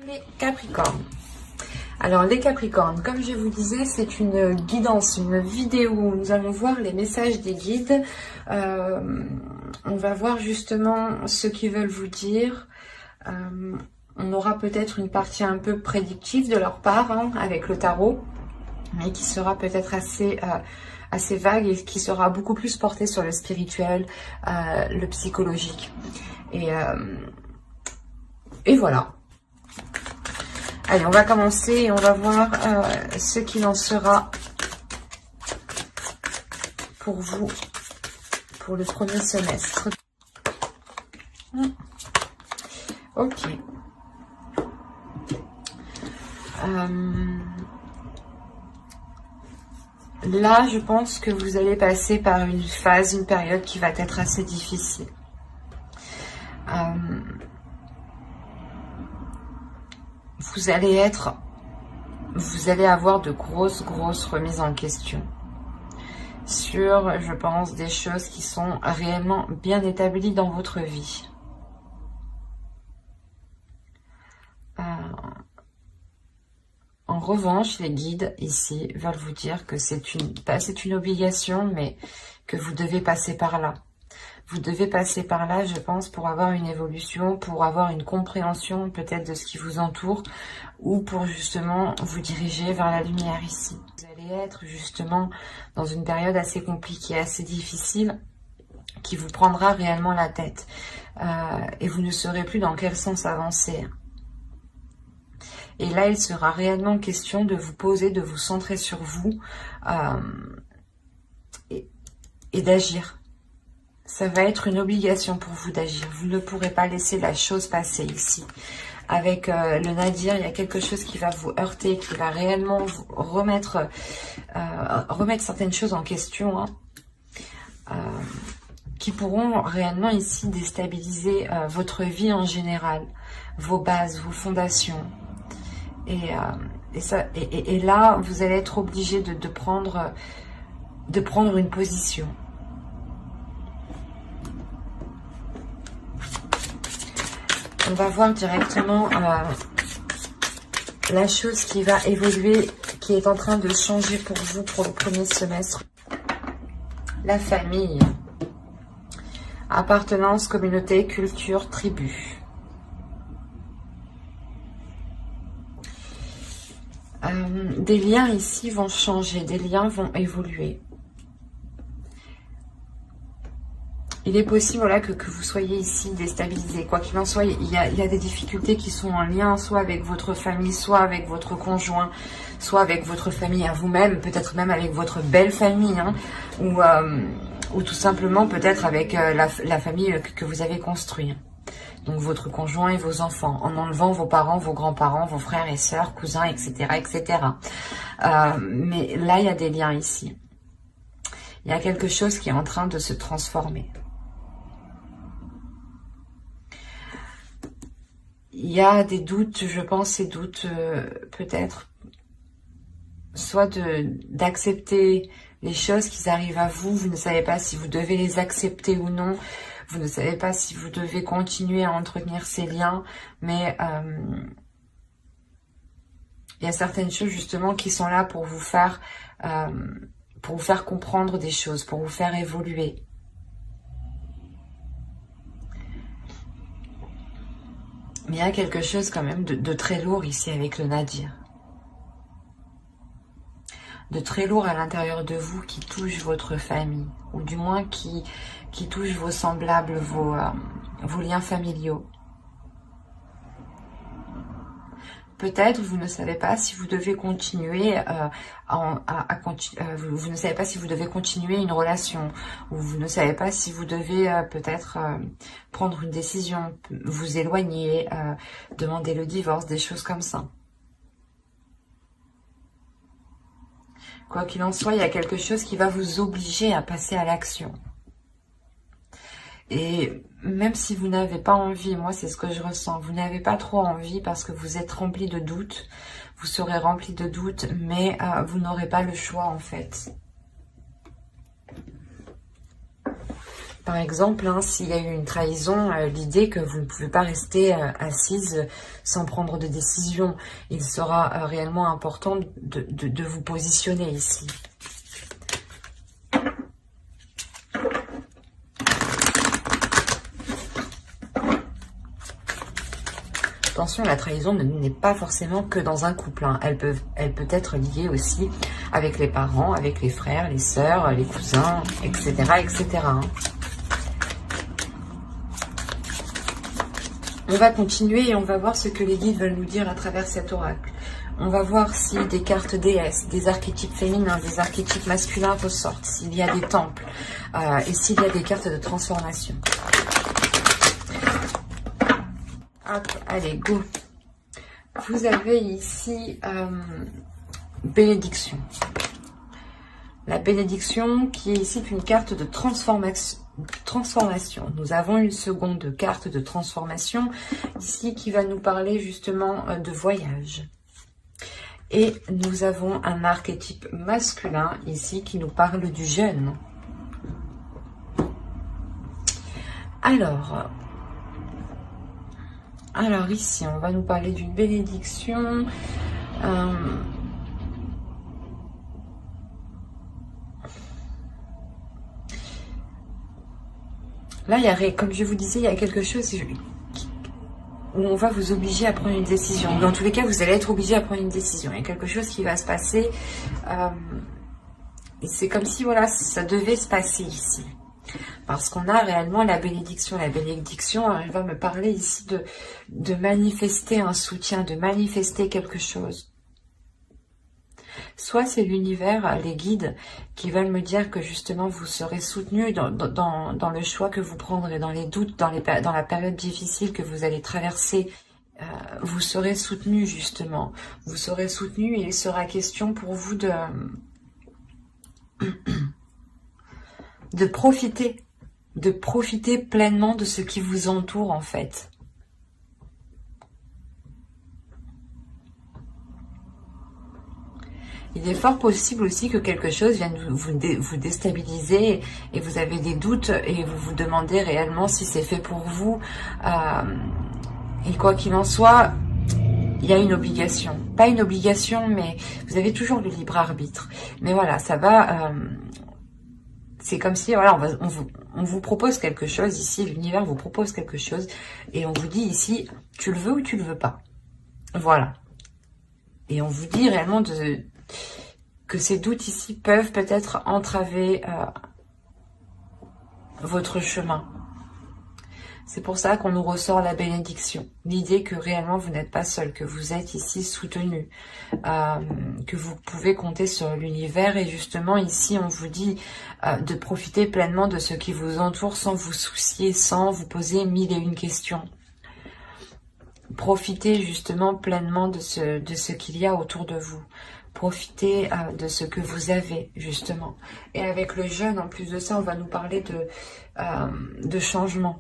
Les Capricornes. Alors les Capricornes, comme je vous disais, c'est une guidance, une vidéo où nous allons voir les messages des guides. On va voir justement ce qu'ils veulent vous dire. On aura peut-être une partie un peu prédictive de leur part avec le tarot, mais qui sera peut-être assez vague et qui sera beaucoup plus portée sur le spirituel, le psychologique. Et voilà. Allez, on va commencer et on va voir ce qu'il en sera pour vous pour le premier semestre. Ok. Là, je pense que vous allez passer par une phase, une période qui va être assez difficile. Vous allez avoir de grosses remises en question sur, je pense, des choses qui sont réellement bien établies dans votre vie. En revanche, les guides ici veulent vous dire que c'est une obligation, mais que vous devez passer par là. Vous devez passer par là, je pense, pour avoir une évolution, pour avoir une compréhension peut-être de ce qui vous entoure, ou pour justement vous diriger vers la lumière ici. Vous allez être justement dans une période assez compliquée, assez difficile, qui vous prendra réellement la tête. Et vous ne saurez plus dans quel sens avancer. Et là, il sera réellement question de vous poser, de vous centrer sur vous et d'agir. Ça va être une obligation pour vous d'agir. Vous ne pourrez pas laisser la chose passer ici. Avec le Nadir, il y a quelque chose qui va vous heurter, qui va réellement vous remettre certaines choses en question, qui pourront réellement ici déstabiliser votre vie en général, vos bases, vos fondations. Et là, vous allez être obligé de prendre une position. On va voir directement la chose qui va évoluer, qui est en train de changer pour vous pour le premier semestre. La famille. Appartenance, communauté, culture, tribu. Des liens ici vont changer, des liens vont évoluer. Il est possible voilà, que vous soyez ici déstabilisé. Quoi qu'il en soit, il y a des difficultés qui sont en lien soit avec votre famille, soit avec votre conjoint, soit avec votre famille à vous-même, peut-être même avec votre belle famille, ou tout simplement peut-être avec la famille que vous avez construite. Donc votre conjoint et vos enfants, en enlevant vos parents, vos grands-parents, vos frères et sœurs, cousins, etc. etc. Mais là, il y a des liens ici. Il y a quelque chose qui est en train de se transformer. Il y a des doutes, je pense, ces doutes peut-être, soit d'accepter les choses qui arrivent à vous, vous ne savez pas si vous devez les accepter ou non, vous ne savez pas si vous devez continuer à entretenir ces liens, mais il y a certaines choses justement qui sont là pour vous faire comprendre des choses, pour vous faire évoluer. Mais il y a quelque chose quand même de très lourd ici avec le Nadir. De très lourd à l'intérieur de vous qui touche votre famille. Ou du moins qui touche vos semblables, vos liens familiaux. Peut-être vous ne savez pas si vous devez continuer vous ne savez pas si vous devez continuer une relation, ou vous ne savez pas si vous devez peut-être prendre une décision, vous éloigner, demander le divorce, des choses comme ça. Quoi qu'il en soit, il y a quelque chose qui va vous obliger à passer à l'action. Et même si vous n'avez pas envie, moi c'est ce que je ressens, vous n'avez pas trop envie parce que vous êtes rempli de doutes, vous serez rempli de doutes, mais vous n'aurez pas le choix en fait. Par exemple, hein, s'il y a eu une trahison, l'idée que vous ne pouvez pas rester assise sans prendre de décision. Il sera réellement important de vous positionner ici. Attention, la trahison n'est pas forcément que dans un couple. Hein. Elle peut être liée aussi avec les parents, avec les frères, les sœurs, les cousins, etc. etc. hein. On va continuer et on va voir ce que les guides veulent nous dire à travers cet oracle. On va voir si des cartes déesses, des archétypes féminins, des archétypes masculins ressortent, s'il y a des temples et s'il y a des cartes de transformation. Hop, allez, go. Vous avez ici bénédiction. La bénédiction qui est ici une carte de transformation. Nous avons une seconde carte de transformation ici qui va nous parler justement de voyage. Et nous avons un archétype masculin ici qui nous parle du jeûne. Alors ici, on va nous parler d'une bénédiction. Là, comme je vous disais, il y a quelque chose où on va vous obliger à prendre une décision. Dans tous les cas, vous allez être obligé à prendre une décision. Il y a quelque chose qui va se passer. Et c'est comme si, voilà, ça devait se passer ici. Parce qu'on a réellement la bénédiction. La bénédiction, elle va me parler ici de manifester un soutien, de manifester quelque chose. Soit c'est l'univers, les guides, qui veulent me dire que justement vous serez soutenu dans le choix que vous prendrez, dans les doutes, dans la période difficile que vous allez traverser. Vous serez soutenu justement. Vous serez soutenu et il sera question pour vous de profiter pleinement de ce qui vous entoure en fait. Il est fort possible aussi que quelque chose vienne vous déstabiliser et vous avez des doutes et vous vous demandez réellement si c'est fait pour vous. Et quoi qu'il en soit, il y a une obligation. Pas une obligation, mais vous avez toujours le libre arbitre. Mais voilà, ça va... c'est comme si, voilà, on vous propose quelque chose ici, l'univers vous propose quelque chose et on vous dit ici, tu le veux ou tu le veux pas. Voilà. Et on vous dit réellement que ces doutes ici peuvent peut-être entraver votre chemin. C'est pour ça qu'on nous ressort la bénédiction. L'idée que réellement vous n'êtes pas seul, que vous êtes ici soutenu, que vous pouvez compter sur l'univers. Et justement ici on vous dit de profiter pleinement de ce qui vous entoure sans vous soucier, sans vous poser mille et une questions. Profitez justement pleinement de ce qu'il y a autour de vous. Profitez de ce que vous avez, justement. Et avec le jeûne, en plus de ça, on va nous parler de changement.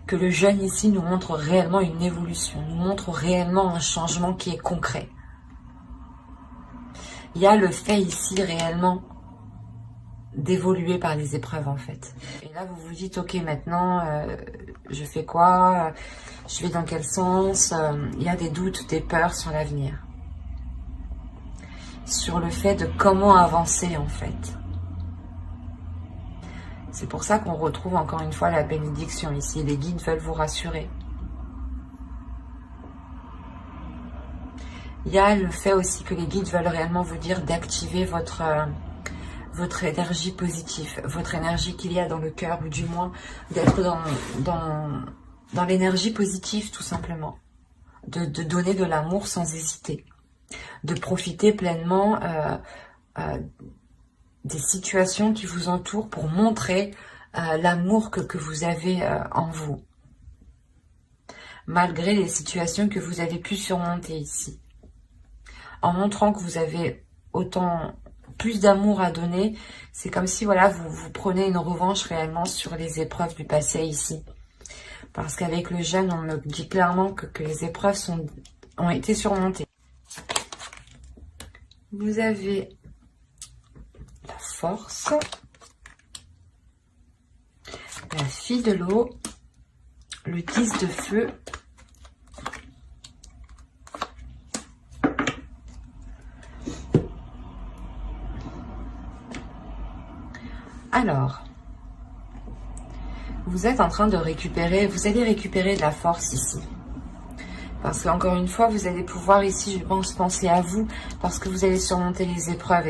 Que le jeûne ici nous montre réellement une évolution, nous montre réellement un changement qui est concret. Il y a le fait ici réellement d'évoluer par les épreuves en fait. Et là vous vous dites, ok, maintenant je fais quoi? Je vais dans quel sens? Il y a des doutes, des peurs sur l'avenir. Sur le fait de comment avancer en fait. C'est pour ça qu'on retrouve encore une fois la bénédiction ici. Les guides veulent vous rassurer. Il y a le fait aussi que les guides veulent réellement vous dire d'activer votre énergie positive, votre énergie qu'il y a dans le cœur, ou du moins d'être dans l'énergie positive tout simplement. De donner de l'amour sans hésiter. De profiter pleinement des situations qui vous entourent pour montrer l'amour que vous avez en vous. Malgré les situations que vous avez pu surmonter ici. En montrant que vous avez autant plus d'amour à donner, c'est comme si voilà vous prenez une revanche réellement sur les épreuves du passé ici. Parce qu'avec le jeûne, on me dit clairement que les épreuves ont été surmontées. Vous avez la force. La fille de l'eau, le 10 de feu, alors, vous êtes en train de récupérer, vous allez récupérer de la force ici. Parce qu'encore une fois, vous allez pouvoir ici, je pense, penser à vous, parce que vous allez surmonter les épreuves.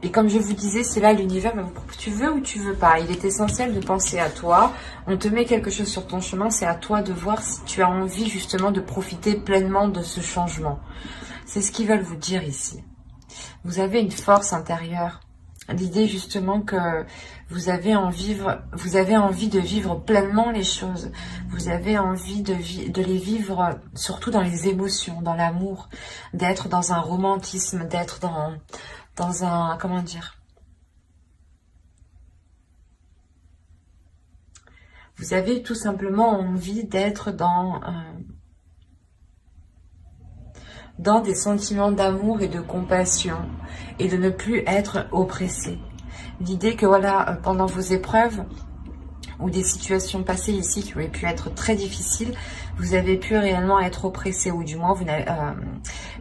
Et comme je vous disais, c'est là l'univers, mais tu veux ou tu veux pas. Il est essentiel de penser à toi. On te met quelque chose sur ton chemin, c'est à toi de voir si tu as envie justement de profiter pleinement de ce changement. C'est ce qu'ils veulent vous dire ici. Vous avez une force intérieure. L'idée justement que vous avez envie de vivre pleinement les choses. Vous avez envie de les vivre surtout dans les émotions, dans l'amour, d'être dans un romantisme, d'être dans un, comment dire, vous avez tout simplement envie d'être dans des sentiments d'amour et de compassion et de ne plus être oppressé. L'idée que voilà, pendant vos épreuves ou des situations passées ici qui auraient pu être très difficiles, vous avez pu réellement être oppressé, ou du moins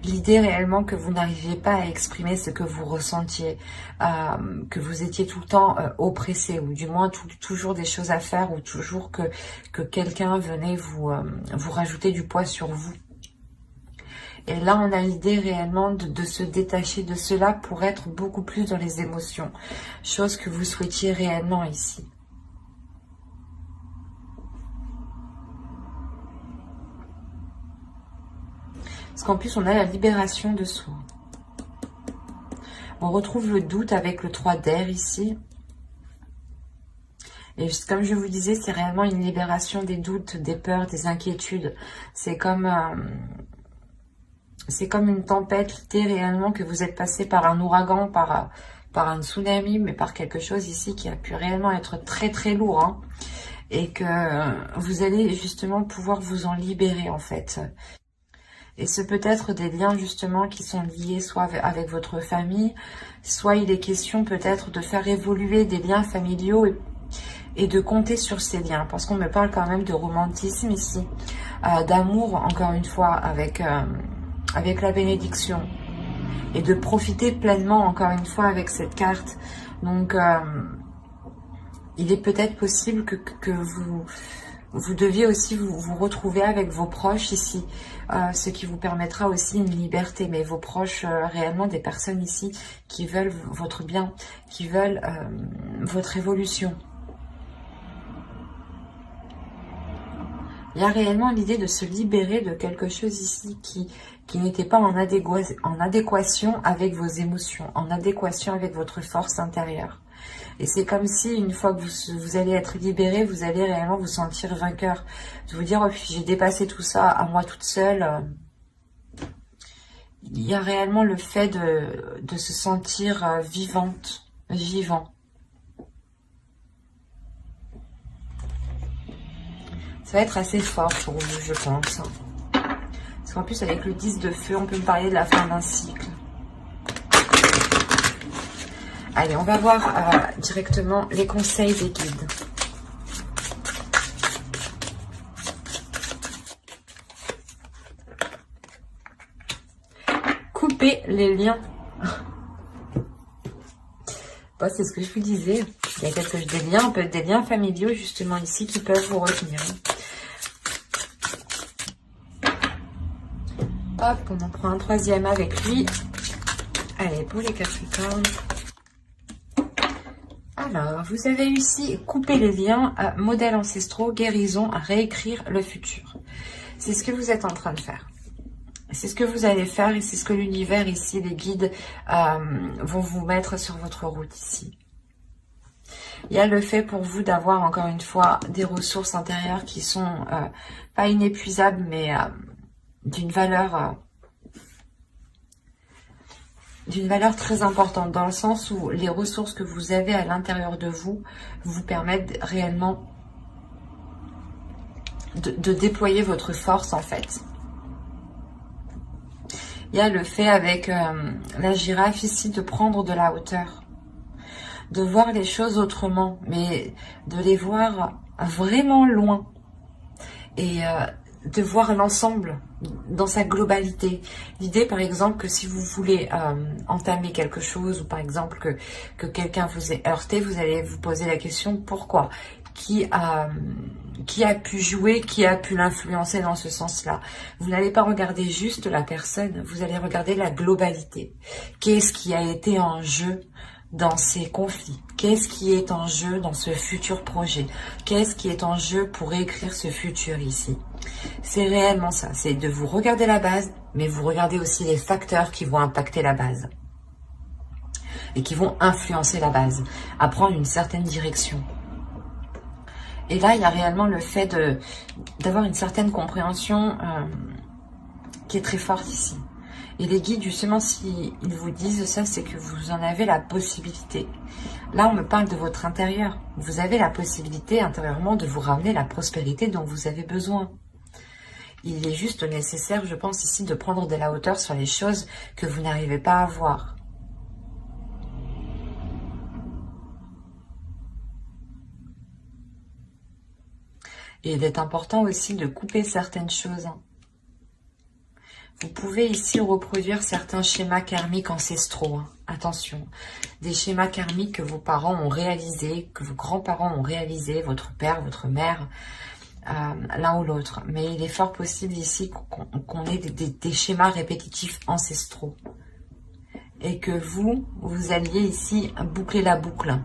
l'idée réellement que vous n'arriviez pas à exprimer ce que vous ressentiez, que vous étiez tout le temps oppressé, ou du moins toujours des choses à faire, ou toujours que quelqu'un venait vous rajouter du poids sur vous. Et là, on a l'idée réellement de se détacher de cela pour être beaucoup plus dans les émotions. Chose que vous souhaitiez réellement ici. Parce qu'en plus, on a la libération de soi. On retrouve le doute avec le 3 d'air ici. Et comme je vous disais, c'est réellement une libération des doutes, des peurs, des inquiétudes. C'est comme une tempête, l'idée réellement que vous êtes passé par un ouragan, par un tsunami, mais par quelque chose ici qui a pu réellement être très très lourd. Hein, et que vous allez justement pouvoir vous en libérer en fait. Et ce peut être des liens justement qui sont liés soit avec votre famille, soit il est question peut-être de faire évoluer des liens familiaux et de compter sur ces liens. Parce qu'on me parle quand même de romantisme ici, d'amour encore une fois avec la bénédiction. Et de profiter pleinement encore une fois avec cette carte. Donc il est peut-être possible que vous deviez aussi vous retrouver avec vos proches ici, ce qui vous permettra aussi une liberté, mais vos proches, réellement des personnes ici qui veulent votre bien, qui veulent votre évolution. Il y a réellement l'idée de se libérer de quelque chose ici qui n'était pas en adéquation avec vos émotions, en adéquation avec votre force intérieure. Et c'est comme si, une fois que vous allez être libéré, vous allez réellement vous sentir vainqueur. De vous dire, oh, puis j'ai dépassé tout ça à moi toute seule. Il y a réellement le fait de se sentir vivante, vivant. Ça va être assez fort pour vous, je pense. Parce qu'en plus, avec le 10 de feu, on peut me parler de la fin d'un cycle. Allez, on va voir directement les conseils des guides. Couper les liens. Bon, c'est ce que je vous disais. Il y a des liens, peut-être des liens familiaux justement ici qui peuvent vous retenir. Hop, on en prend un troisième avec lui. Allez, pour les Capricornes. Alors, vous avez réussi à couper les liens, à modèles ancestraux, guérison, à réécrire le futur. C'est ce que vous êtes en train de faire. C'est ce que vous allez faire et c'est ce que l'univers ici, les guides, vont vous mettre sur votre route ici. Il y a le fait pour vous d'avoir encore une fois des ressources intérieures qui sont pas inépuisables, mais d'une valeur très importante, dans le sens où les ressources que vous avez à l'intérieur de vous vous permettent réellement de déployer votre force en fait. Il y a le fait avec la girafe ici de prendre de la hauteur. de voir les choses autrement, mais de les voir vraiment loin. Et de voir l'ensemble dans sa globalité. L'idée, par exemple, que si vous voulez entamer quelque chose, ou par exemple que quelqu'un vous ait heurté, vous allez vous poser la question pourquoi, qui a pu jouer, qui a pu l'influencer dans ce sens-là. Vous n'allez pas regarder juste la personne, vous allez regarder la globalité. Qu'est-ce qui a été en jeu dans ces conflits? Qu'est-ce qui est en jeu dans ce futur projet? Qu'est-ce qui est en jeu pour écrire ce futur ici? C'est réellement ça, c'est de vous regarder la base, mais vous regardez aussi les facteurs qui vont impacter la base et qui vont influencer la base, à prendre une certaine direction. Et là, il y a réellement le fait d'avoir une certaine compréhension qui est très forte ici. Et les guides, justement, s'ils vous disent ça, c'est que vous en avez la possibilité. Là, on me parle de votre intérieur. Vous avez la possibilité intérieurement de vous ramener la prospérité dont vous avez besoin. Il est juste nécessaire, je pense, ici, de prendre de la hauteur sur les choses que vous n'arrivez pas à voir. Et il est important aussi de couper certaines choses. Vous pouvez ici reproduire certains schémas karmiques ancestraux. Attention, des schémas karmiques que vos parents ont réalisés, que vos grands-parents ont réalisés, votre père, votre mère, l'un ou l'autre. Mais il est fort possible ici qu'on ait des schémas répétitifs ancestraux. Et que vous alliez ici boucler la boucle.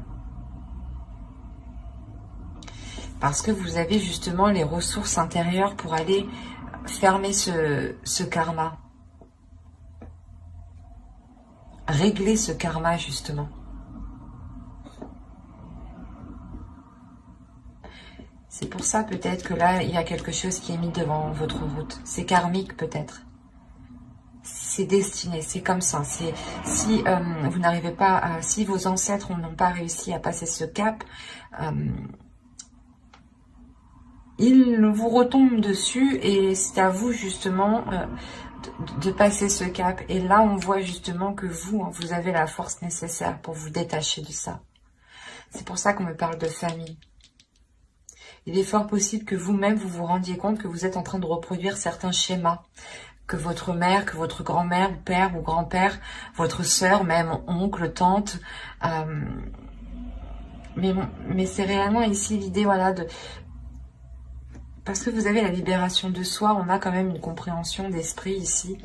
Parce que vous avez justement les ressources intérieures pour aller fermer ce karma. Régler ce karma, justement. C'est pour ça peut-être que là, il y a quelque chose qui est mis devant votre route. C'est karmique peut-être. C'est destiné, c'est comme ça. Si vous n'arrivez pas si vos ancêtres n'ont pas réussi à passer ce cap, il vous retombe dessus et c'est à vous justement de passer ce cap. Et là, on voit justement que vous avez la force nécessaire pour vous détacher de ça. C'est pour ça qu'on me parle de famille. Il est fort possible que vous-même, vous vous rendiez compte que vous êtes en train de reproduire certains schémas. Que votre mère, que votre grand-mère, père ou grand-père, votre sœur, même oncle, tante. Mais c'est réellement ici l'idée, voilà, parce que vous avez la libération de soi, on a quand même une compréhension d'esprit ici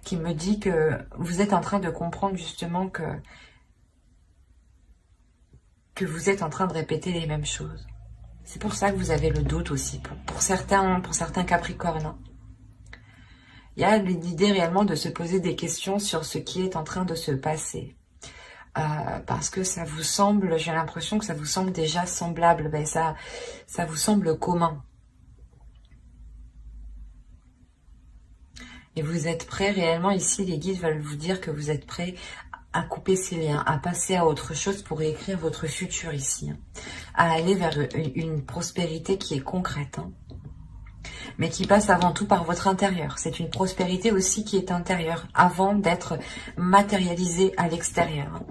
qui me dit que vous êtes en train de comprendre justement que vous êtes en train de répéter les mêmes choses. C'est pour ça que vous avez le doute aussi, pour certains Capricornes. Il y a l'idée réellement de se poser des questions sur ce qui est en train de se passer. Parce que ça vous semble, j'ai l'impression que ça vous semble déjà semblable, ben ça vous semble commun. Et vous êtes prêts réellement, ici les guides veulent vous dire que vous êtes prêts à couper ces liens, à passer à autre chose pour écrire votre futur ici. À aller vers une prospérité qui est concrète. Mais qui passe avant tout par votre intérieur. C'est une prospérité aussi qui est intérieure, avant d'être matérialisée à l'extérieur.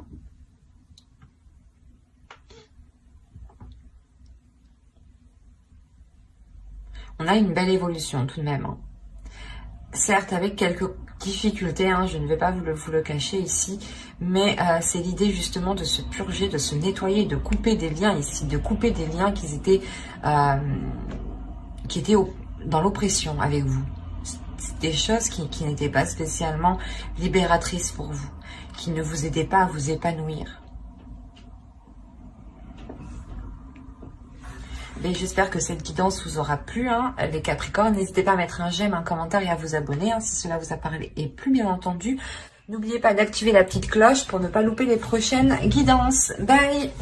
On a une belle évolution tout de même. Certes, avec quelques difficultés, je ne vais pas vous le cacher ici, mais c'est l'idée justement de se purger, de se nettoyer, de couper des liens ici, de couper des liens qui étaient dans l'oppression avec vous. Des choses qui n'étaient pas spécialement libératrices pour vous, qui ne vous aidaient pas à vous épanouir. Mais j'espère que cette guidance vous aura plu, les Capricornes. N'hésitez pas à mettre un j'aime, un commentaire et à vous abonner si cela vous a parlé. Et plus bien entendu, n'oubliez pas d'activer la petite cloche pour ne pas louper les prochaines guidances. Bye!